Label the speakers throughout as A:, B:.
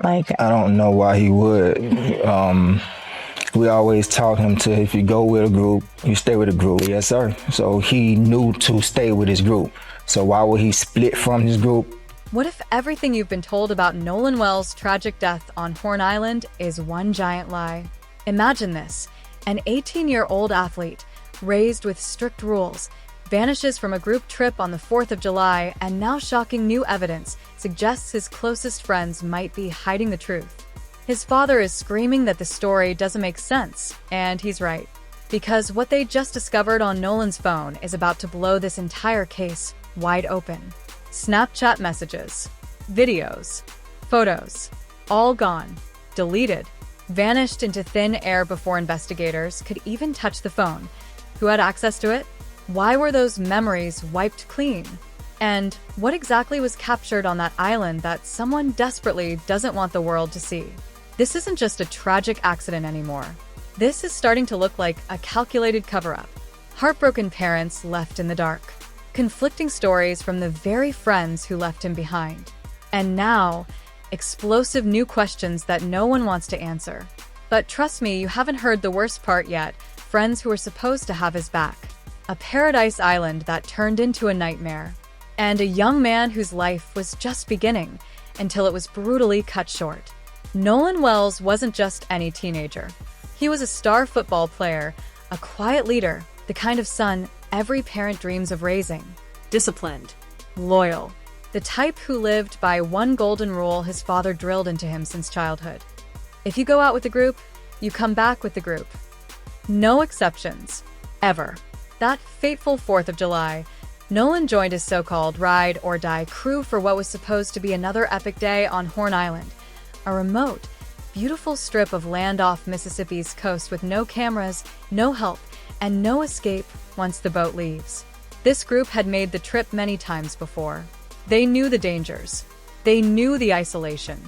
A: Like,
B: I don't know why he would. We always taught him to, if you go with a group, you stay with a group. Yes, sir. So he knew to stay with his group. So why would he split from his group?
C: What if everything you've been told about Nolan Wells' tragic death on Horn Island is one giant lie? Imagine this: an 18-year-old athlete, raised with strict rules, vanishes from a group trip on the 4th of July, and now shocking new evidence suggests his closest friends might be hiding the truth. His father is screaming that the story doesn't make sense, and he's right. Because what they just discovered on Nolan's phone is about to blow this entire case wide open. Snapchat messages, videos, photos, all gone, deleted, vanished into thin air before investigators could even touch the phone. Who had access to it? Why were those memories wiped clean? And what exactly was captured on that island that someone desperately doesn't want the world to see? This isn't just a tragic accident anymore. This is starting to look like a calculated cover-up. Heartbroken parents left in the dark. Conflicting stories from the very friends who left him behind. And now, explosive new questions that no one wants to answer. But trust me, you haven't heard the worst part yet: friends who were supposed to have his back. A paradise island that turned into a nightmare. And a young man whose life was just beginning until it was brutally cut short. Nolan Wells wasn't just any teenager. He was a star football player, a quiet leader, the kind of son every parent dreams of raising.
D: Disciplined.
C: Loyal. The type who lived by one golden rule his father drilled into him since childhood. If you go out with the group, you come back with the group. No exceptions. Ever. That fateful 4th of July, Nolan joined his so-called ride-or-die crew for what was supposed to be another epic day on Horn Island, a remote, beautiful strip of land off Mississippi's coast with no cameras, no help, and no escape once the boat leaves. This group had made the trip many times before. They knew the dangers. They knew the isolation.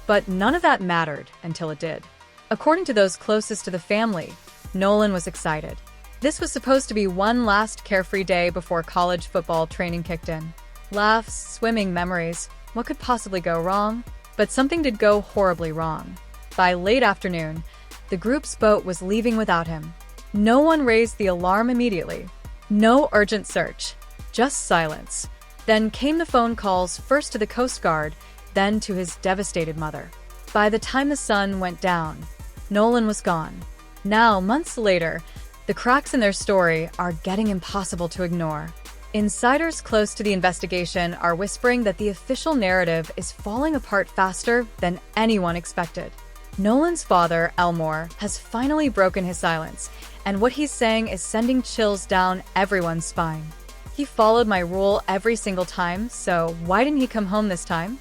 C: But none of that mattered until it did. According to those closest to the family, Nolan was excited. This was supposed to be one last carefree day before college football training kicked in. Laughs, swimming, memories. What could possibly go wrong? But something did go horribly wrong. By late afternoon, the group's boat was leaving without him. No one raised the alarm immediately. No urgent search. Just silence. Then came the phone calls, first to the Coast Guard, then to his devastated mother. By the time the sun went down, Nolan was gone. Now, months later, the cracks in their story are getting impossible to ignore. Insiders close to the investigation are whispering that the official narrative is falling apart faster than anyone expected. Nolan's father, Elmore, has finally broken his silence, and what he's saying is sending chills down everyone's spine. He followed my rule every single time, so why didn't he come home this time?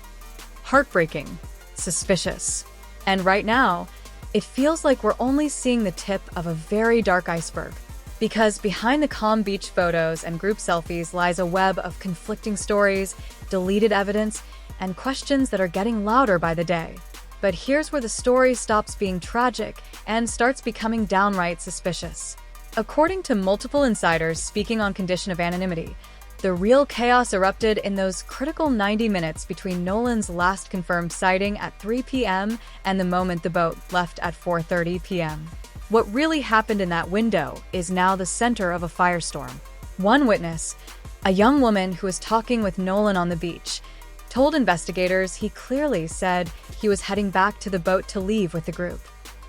C: Heartbreaking. Suspicious. And right now, it feels like we're only seeing the tip of a very dark iceberg. Because behind the calm beach photos and group selfies lies a web of conflicting stories, deleted evidence, and questions that are getting louder by the day. But here's where the story stops being tragic and starts becoming downright suspicious. According to multiple insiders speaking on condition of anonymity, the real chaos erupted in those critical 90 minutes between Nolan's last confirmed sighting at 3 p.m. and the moment the boat left at 4:30 p.m. What really happened in that window is now the center of a firestorm. One witness, a young woman who was talking with Nolan on the beach, told investigators he clearly said he was heading back to the boat to leave with the group.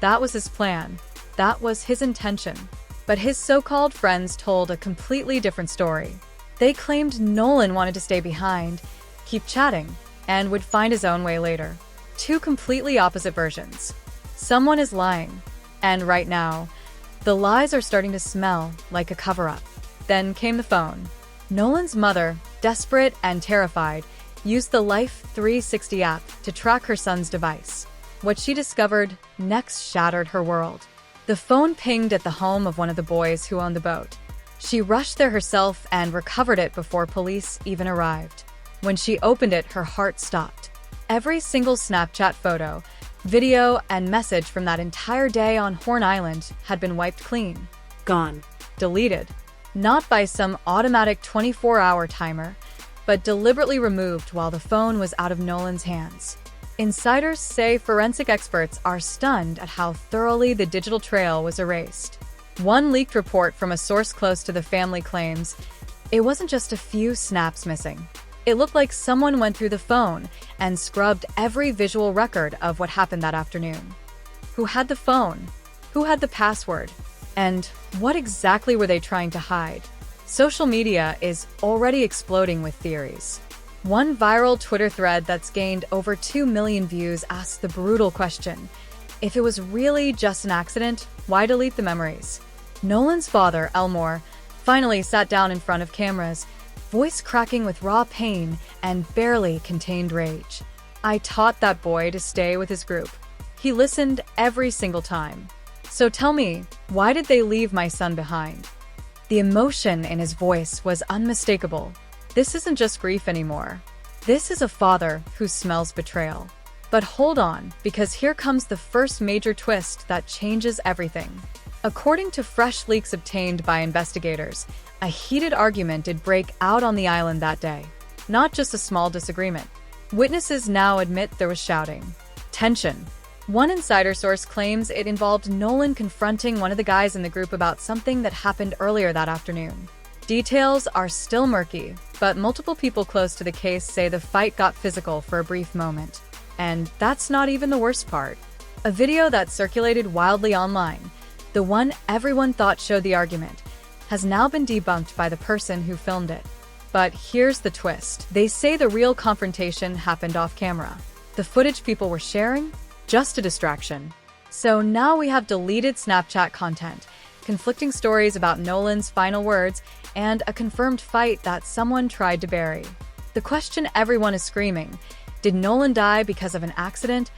C: That was his plan. That was his intention. But his so-called friends told a completely different story. They claimed Nolan wanted to stay behind, keep chatting, and would find his own way later. Two completely opposite versions. Someone is lying. And right now, the lies are starting to smell like a cover-up. Then came the phone. Nolan's mother, desperate and terrified, used the Life 360 app to track her son's device. What she discovered next shattered her world. The phone pinged at the home of one of the boys who owned the boat. She rushed there herself and recovered it before police even arrived. When she opened it, her heart stopped. Every single Snapchat photo, video, and message from that entire day on Horn Island had been wiped clean.
D: Gone.
C: Deleted. Not by some automatic 24-hour timer, but deliberately removed while the phone was out of Nolan's hands. Insiders say forensic experts are stunned at how thoroughly the digital trail was erased. One leaked report from a source close to the family claims it wasn't just a few snaps missing. It looked like someone went through the phone and scrubbed every visual record of what happened that afternoon. Who had the phone? Who had the password? And what exactly were they trying to hide? Social media is already exploding with theories. One viral Twitter thread that's gained over 2 million views asks the brutal question: if it was really just an accident, why delete the memories? Nolan's father, Elmore, finally sat down in front of cameras, voice cracking with raw pain and barely contained rage. I taught that boy to stay with his group. He listened every single time. So tell me, why did they leave my son behind? The emotion in his voice was unmistakable. This isn't just grief anymore. This is a father who smells betrayal. But hold on, because here comes the first major twist that changes everything. According to fresh leaks obtained by investigators, a heated argument did break out on the island that day. Not just a small disagreement. Witnesses now admit there was shouting. Tension. One insider source claims it involved Nolan confronting one of the guys in the group about something that happened earlier that afternoon. Details are still murky, but multiple people close to the case say the fight got physical for a brief moment. And that's not even the worst part. A video that circulated wildly online, the one everyone thought showed the argument, has now been debunked by the person who filmed it. But here's the twist. They say the real confrontation happened off camera. The footage people were sharing? Just a distraction. So now we have deleted Snapchat content, conflicting stories about Nolan's final words, and a confirmed fight that someone tried to bury. The question everyone is screaming: did Nolan die because of an accident,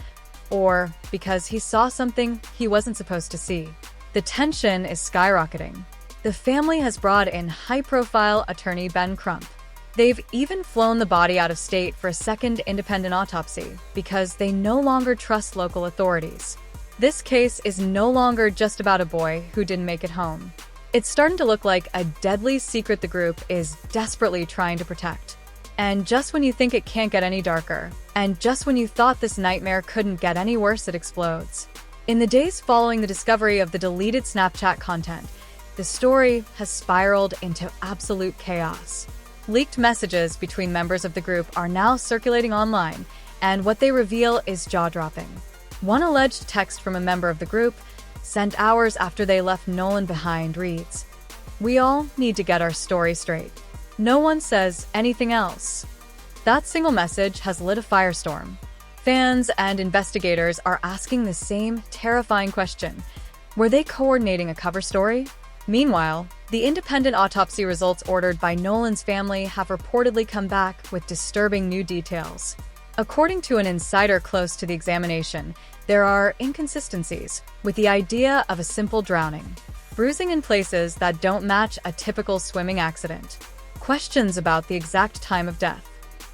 C: or because he saw something he wasn't supposed to see? The tension is skyrocketing. The family has brought in high-profile attorney Ben Crump. They've even flown the body out of state for a second independent autopsy because they no longer trust local authorities. This case is no longer just about a boy who didn't make it home. It's starting to look like a deadly secret the group is desperately trying to protect. And just when you think it can't get any darker, and just when you thought this nightmare couldn't get any worse, it explodes. In the days following the discovery of the deleted Snapchat content, the story has spiraled into absolute chaos. Leaked messages between members of the group are now circulating online, and what they reveal is jaw-dropping. One alleged text from a member of the group, sent hours after they left Nolan behind, reads, "We all need to get our story straight. No one says anything else." That single message has lit a firestorm. Fans and investigators are asking the same terrifying question: were they coordinating a cover story? Meanwhile, the independent autopsy results ordered by Nolan's family have reportedly come back with disturbing new details. According to an insider close to the examination, there are inconsistencies with the idea of a simple drowning, bruising in places that don't match a typical swimming accident, questions about the exact time of death.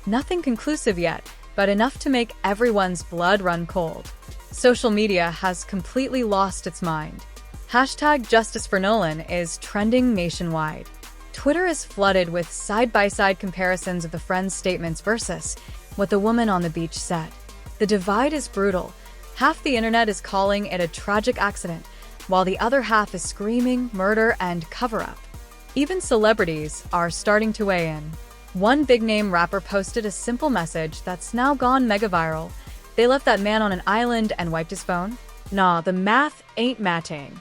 C: Nothing conclusive yet, but enough to make everyone's blood run cold. Social media has completely lost its mind. #JusticeForNolan is trending nationwide. Twitter is flooded with side-by-side comparisons of the friend's statements versus what the woman on the beach said. The divide is brutal. Half the internet is calling it a tragic accident, while the other half is screaming murder and cover-up. Even celebrities are starting to weigh in. One big-name rapper posted a simple message that's now gone mega-viral. They left that man on an island and wiped his phone? Nah, the math ain't matching.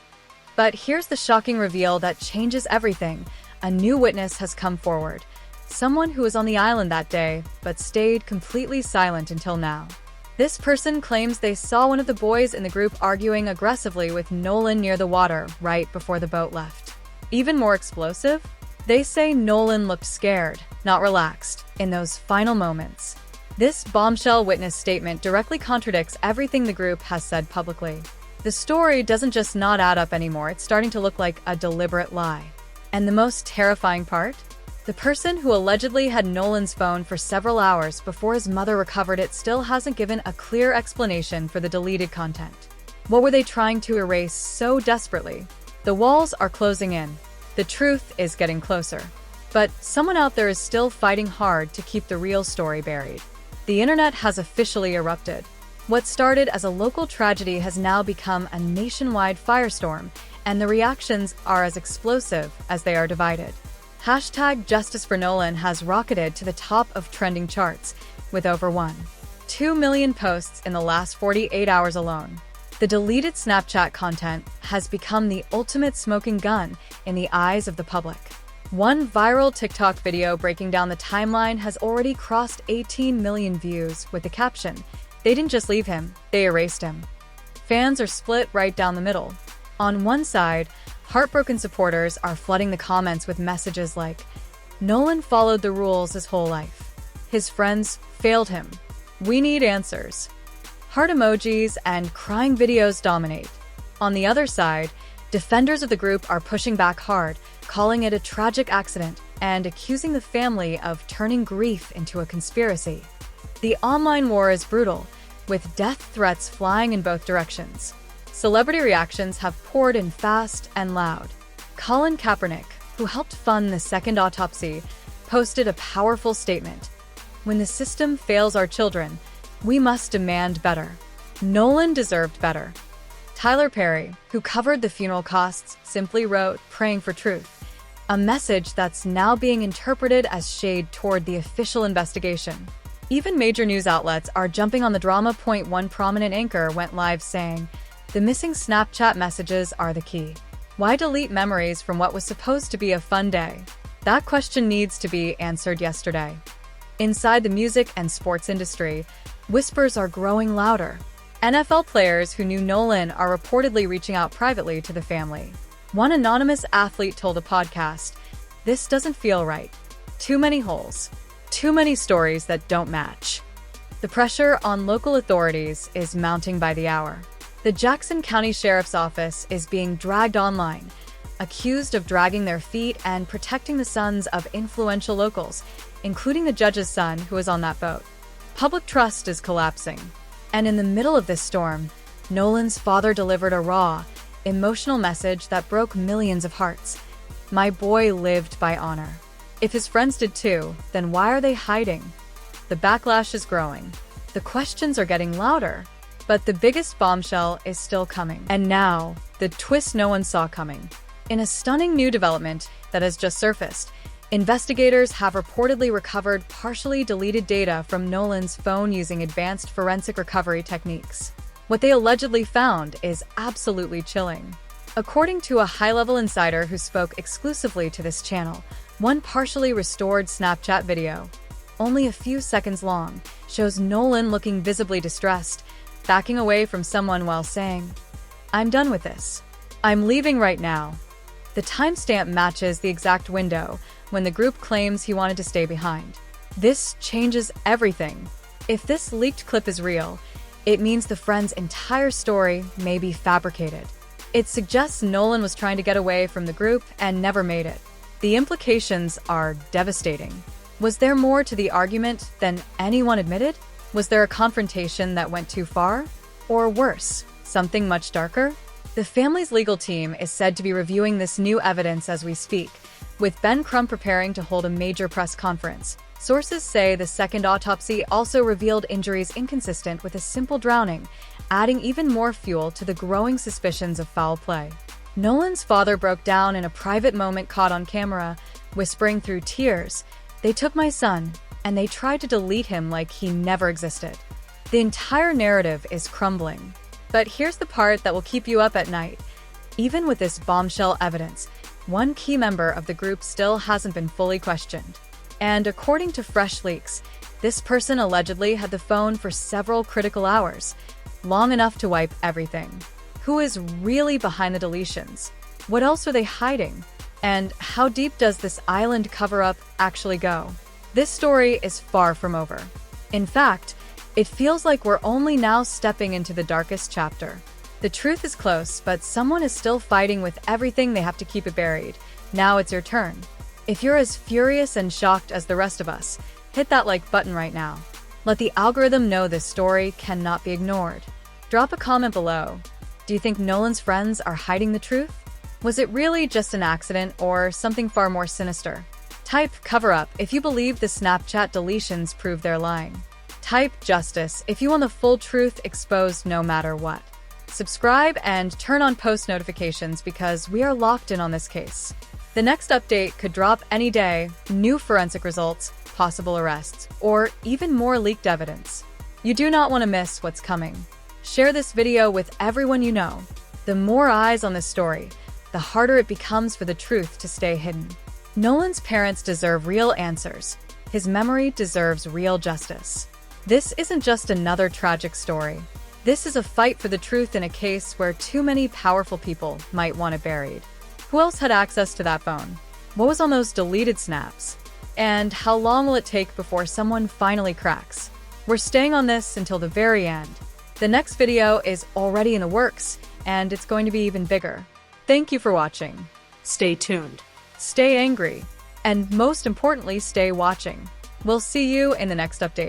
C: But here's the shocking reveal that changes everything. A new witness has come forward. Someone who was on the island that day, but stayed completely silent until now. This person claims they saw one of the boys in the group arguing aggressively with Nolan near the water right before the boat left. Even more explosive? They say Nolan looked scared, not relaxed, in those final moments. This bombshell witness statement directly contradicts everything the group has said publicly. The story doesn't just not add up anymore, it's starting to look like a deliberate lie. And the most terrifying part? The person who allegedly had Nolan's phone for several hours before his mother recovered it still hasn't given a clear explanation for the deleted content. What were they trying to erase so desperately? The walls are closing in. The truth is getting closer. But someone out there is still fighting hard to keep the real story buried. The internet has officially erupted. What started as a local tragedy has now become a nationwide firestorm, and the reactions are as explosive as they are divided. Hashtag Justice for Nolan has rocketed to the top of trending charts, with over 1.2 million posts in the last 48 hours alone. The deleted Snapchat content has become the ultimate smoking gun in the eyes of the public. One viral TikTok video breaking down the timeline has already crossed 18 million views with the caption, "They didn't just leave him, they erased him." Fans are split right down the middle. On one side, heartbroken supporters are flooding the comments with messages like, "Nolan followed the rules his whole life. His friends failed him. We need answers." Heart emojis and crying videos dominate. On the other side, defenders of the group are pushing back hard, calling it a tragic accident and accusing the family of turning grief into a conspiracy. The online war is brutal, with death threats flying in both directions. Celebrity reactions have poured in fast and loud. Colin Kaepernick, who helped fund the second autopsy, posted a powerful statement. "When the system fails our children, we must demand better." Nolan deserved better. Tyler Perry, who covered the funeral costs, simply wrote, "Praying for truth," a message that's now being interpreted as shade toward the official investigation. Even major news outlets are jumping on the drama. One prominent anchor went live saying, "The missing Snapchat messages are the key. Why delete memories from what was supposed to be a fun day?" That question needs to be answered yesterday. Inside the music and sports industry, whispers are growing louder. NFL players who knew Nolan are reportedly reaching out privately to the family. One anonymous athlete told a podcast, "This doesn't feel right. Too many holes. Too many stories that don't match." The pressure on local authorities is mounting by the hour. The Jackson County Sheriff's Office is being dragged online, accused of dragging their feet and protecting the sons of influential locals, including the judge's son who was on that boat. Public trust is collapsing. And in the middle of this storm, Nolan's father delivered a raw, emotional message that broke millions of hearts. "My boy lived by honor." If his friends did too, then why are they hiding? The backlash is growing. The questions are getting louder. But the biggest bombshell is still coming. And now, the twist no one saw coming. In a stunning new development that has just surfaced, investigators have reportedly recovered partially deleted data from Nolan's phone using advanced forensic recovery techniques. What they allegedly found is absolutely chilling. According to a high-level insider who spoke exclusively to this channel, one partially restored Snapchat video, only a few seconds long, shows Nolan looking visibly distressed, backing away from someone while saying, "I'm done with this. I'm leaving right now." The timestamp matches the exact window when the group claims he wanted to stay behind. This changes everything. If this leaked clip is real, it means the friend's entire story may be fabricated. It suggests Nolan was trying to get away from the group and never made it. The implications are devastating. Was there more to the argument than anyone admitted? Was there a confrontation that went too far? Or worse, something much darker? The family's legal team is said to be reviewing this new evidence as we speak, with Ben Crumb preparing to hold a major press conference. Sources say the second autopsy also revealed injuries inconsistent with a simple drowning, adding even more fuel to the growing suspicions of foul play. Nolan's father broke down in a private moment caught on camera, whispering through tears, "They took my son, and they tried to delete him like he never existed." The entire narrative is crumbling. But here's the part that will keep you up at night. Even with this bombshell evidence, one key member of the group still hasn't been fully questioned. And according to fresh leaks, this person allegedly had the phone for several critical hours, long enough to wipe everything. Who is really behind the deletions? What else are they hiding? And how deep does this island cover-up actually go? This story is far from over. In fact, it feels like we're only now stepping into the darkest chapter. The truth is close, but someone is still fighting with everything they have to keep it buried. Now it's your turn. If you're as furious and shocked as the rest of us, hit that like button right now. Let the algorithm know this story cannot be ignored. Drop a comment below. Do you think Nolan's friends are hiding the truth? Was it really just an accident or something far more sinister? Type cover up if you believe the Snapchat deletions prove they're lying. Type justice if you want the full truth exposed no matter what. Subscribe and turn on post notifications because we are locked in on this case. The next update could drop any day, new forensic results, possible arrests, or even more leaked evidence. You do not want to miss what's coming. Share this video with everyone you know. The more eyes on this story, the harder it becomes for the truth to stay hidden. Nolan's parents deserve real answers. His memory deserves real justice. This isn't just another tragic story. This is a fight for the truth in a case where too many powerful people might want it buried. Who else had access to that phone? What was on those deleted snaps? And how long will it take before someone finally cracks? We're staying on this until the very end. The next video is already in the works, and it's going to be even bigger. Thank you for watching.
A: Stay tuned.
C: Stay angry, and most importantly, stay watching. We'll see you in the next update.